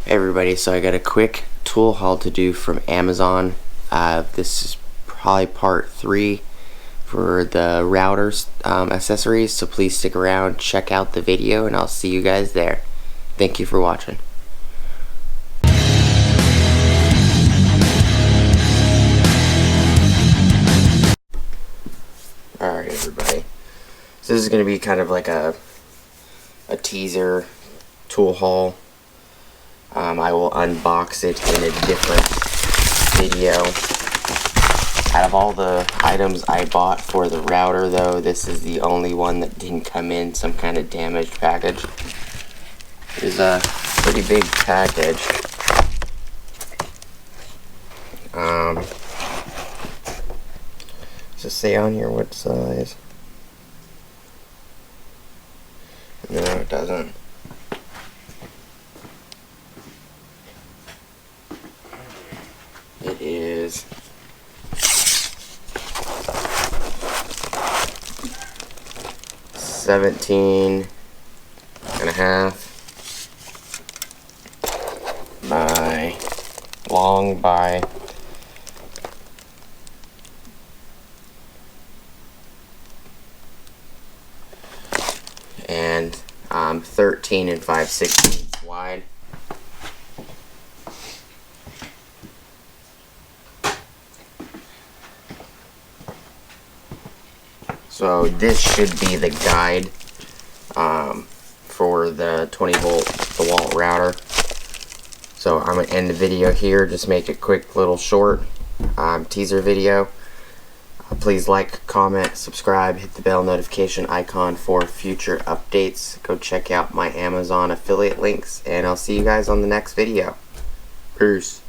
Hey everybody, so I got a quick tool haul to do from Amazon. This is probably part 3 for the routers accessories, so please stick around, check out the video, and I'll see you guys there. Thank you for watching. Alright everybody, so this is going to be kind of like a teaser tool haul. I will unbox it in a different video. Out of all the items I bought for the router though, this is the only one that didn't come in some kind of damaged package. It is a pretty big package. Does it say on here what size? No, it doesn't. It is 17.5 by long by 13 5/16 wide. So this should be the guide for the 20-volt Dewalt router. So I'm going to end the video here, just make a quick little short teaser video. Please like, comment, subscribe, hit the bell notification icon for future updates. Go check out my Amazon affiliate links, and I'll see you guys on the next video. Peace.